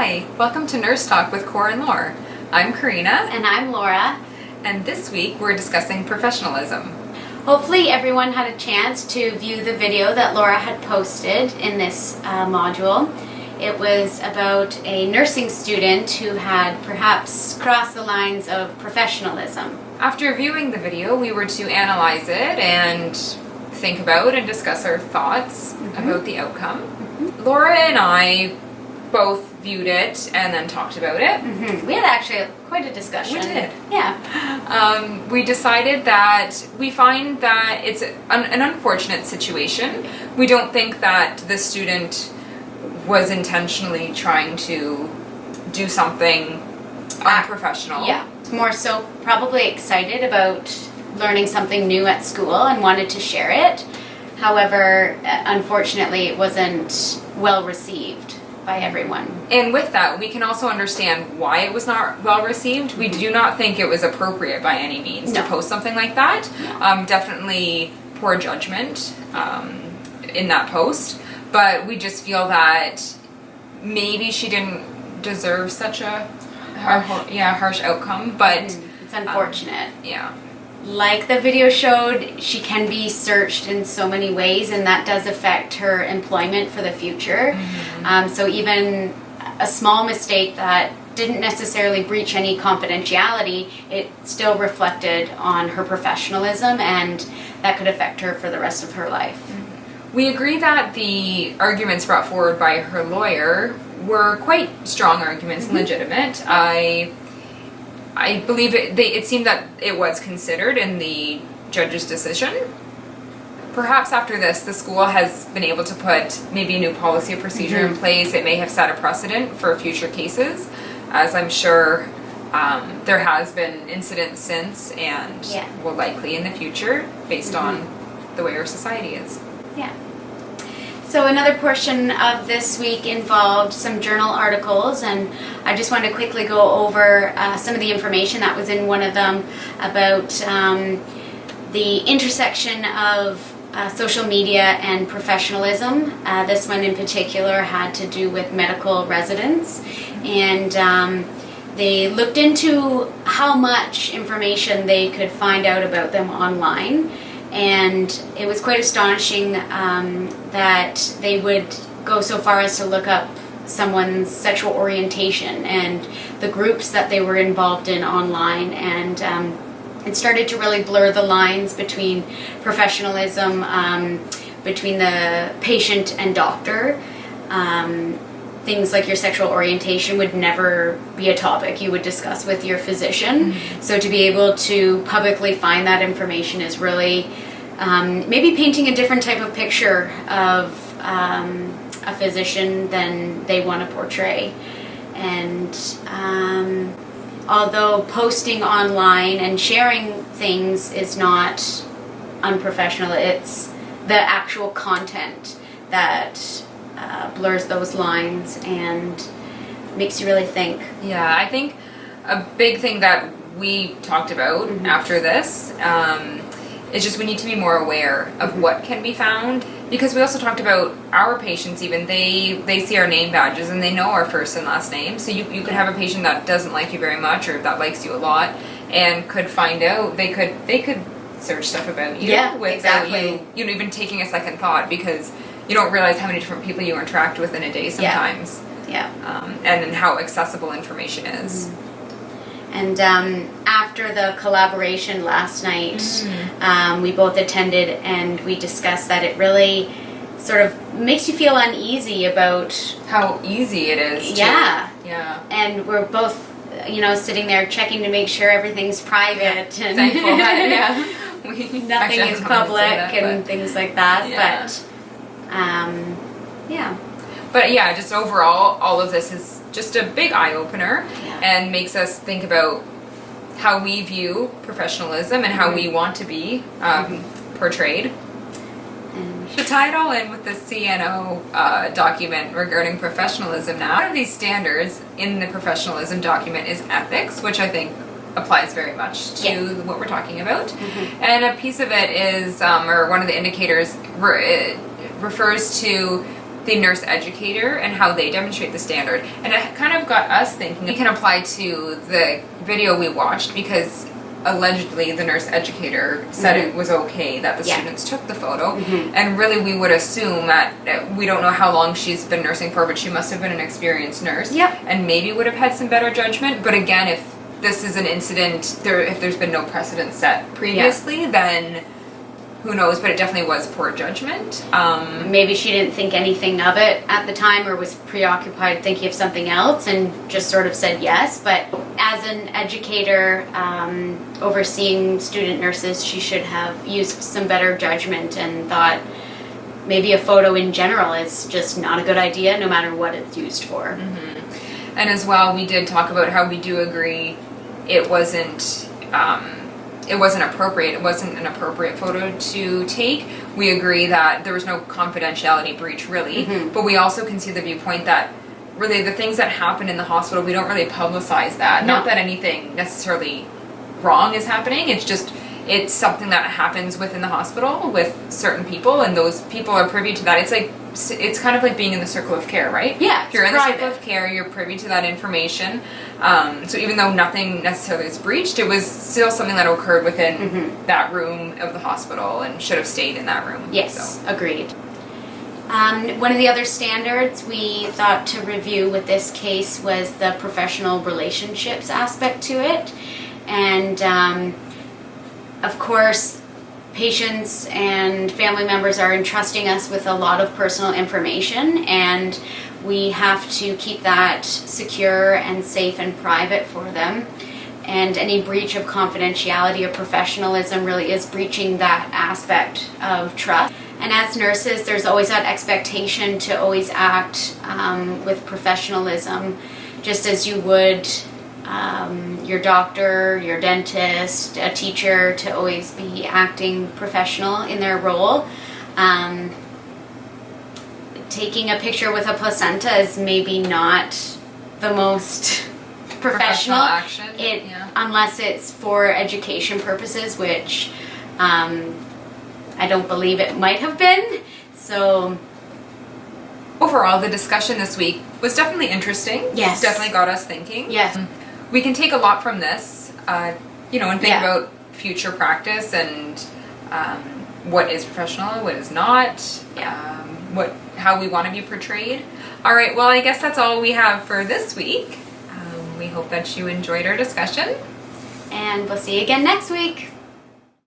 Hi, welcome to Nurse Talk with Cor and Laur. I'm Karina. And I'm Laura. And this week we're discussing professionalism. Hopefully everyone had a chance to view the video that Laura had posted in this module. It was about a nursing student who had perhaps crossed the lines of professionalism. After viewing the video, we were to analyze it and think about and discuss our thoughts about the outcome. Laura and I both viewed it and then talked about it. We had actually quite a discussion. We did. Yeah. We decided that we find that it's an unfortunate situation. We don't think that the student was intentionally trying to do something unprofessional. Yeah. More so probably excited about learning something new at school and wanted to share it. However, unfortunately, it wasn't well received by everyone. And with that, we can also understand why it was not well received. We do not think it was appropriate by any means to post something like that. No. Definitely poor judgment in that post. But we just feel that maybe she didn't deserve such a harsh outcome. But it's unfortunate. Yeah. Like the video showed, she can be searched in so many ways, and that does affect her employment for the future. So even a small mistake that didn't necessarily breach any confidentiality, it still reflected on her professionalism, and that could affect her for the rest of her life. We agree that the arguments brought forward by her lawyer were quite strong arguments and legitimate. I believe it seemed that it was considered in the judge's decision. Perhaps after this, the school has been able to put maybe a new policy or procedure in place. It may have set a precedent for future cases, as I'm sure there has been incidents since and will likely in the future based on the way our society is. Yeah. So another portion of this week involved some journal articles, and I just want to quickly go over some of the information that was in one of them about the intersection of social media and professionalism. This one in particular had to do with medical residents, and they looked into how much information they could find out about them online. And it was quite astonishing that they would go so far as to look up someone's sexual orientation and the groups that they were involved in online. And it started to really blur the lines between professionalism, between the patient and doctor. Things like your sexual orientation would never be a topic you would discuss with your physician. So to be able to publicly find that information is really maybe painting a different type of picture of a physician than they want to portray. And although posting online and sharing things is not unprofessional, it's the actual content that blurs those lines and makes you really think. Yeah, I think a big thing that we talked about after this is just we need to be more aware of what can be found, because we also talked about our patients. Even they see our name badges and they know our first and last name, so you could have a patient that doesn't like you very much or that likes you a lot and could find out they could search stuff about you without you even taking a second thought, because you don't realize how many different people you interact with in a day sometimes. And then how accessible information is. And after the collaboration last night, we both attended and we discussed that it really sort of makes you feel uneasy about how easy it is. Yeah. And we're both, sitting there checking to make sure everything's private and thankful nothing is public and things like that. But just overall, all of this is just a big eye-opener and makes us think about how we view professionalism and how we want to be portrayed. To tie it all in with the CNO document regarding professionalism now, one of these standards in the professionalism document is ethics, which I think applies very much to what we're talking about. And a piece of it is, or one of the indicators refers to the nurse educator and how they demonstrate the standard. And it kind of got us thinking we can apply to the video we watched, because allegedly the nurse educator said it was okay that the students took the photo, and really we would assume that we don't know how long she's been nursing for, but she must have been an experienced nurse and maybe would have had some better judgment. But again, if this is an incident, if there's been no precedent set previously, then who knows, but it definitely was poor judgment. Maybe she didn't think anything of it at the time, or was preoccupied thinking of something else and just sort of said yes. But as an educator overseeing student nurses, she should have used some better judgment and thought maybe a photo in general is just not a good idea, no matter what it's used for. And as well, we did talk about how we do agree it wasn't appropriate. It wasn't an appropriate photo to take. We agree that there was no confidentiality breach, really. But we also can see the viewpoint that really the things that happen in the hospital, we don't really publicize that. Not that anything necessarily wrong is happening. It's just, it's something that happens within the hospital with certain people, and those people are privy to that. It's kind of like being in the circle of care, right? Yeah, if you're in the circle of care, you're privy to that information. So even though nothing necessarily is breached, it was still something that occurred within that room of the hospital and should have stayed in that room. Yes, agreed. One of the other standards we thought to review with this case was the professional relationships aspect to it. And of course, patients and family members are entrusting us with a lot of personal information, and we have to keep that secure and safe and private for them. And any breach of confidentiality or professionalism really is breaching that aspect of trust. And as nurses, there's always that expectation to always act with professionalism, just as you would your doctor, your dentist, a teacher, to always be acting professional in their role. Taking a picture with a placenta is maybe not the most professional action, unless it's for education purposes, which I don't believe it might have been. So overall, the discussion this week was definitely interesting. Yes. Definitely got us thinking. Yes. We can take a lot from this, and think about future practice and what is professional, what is not, how we want to be portrayed. All right, well, I guess that's all we have for this week. We hope that you enjoyed our discussion. And we'll see you again next week.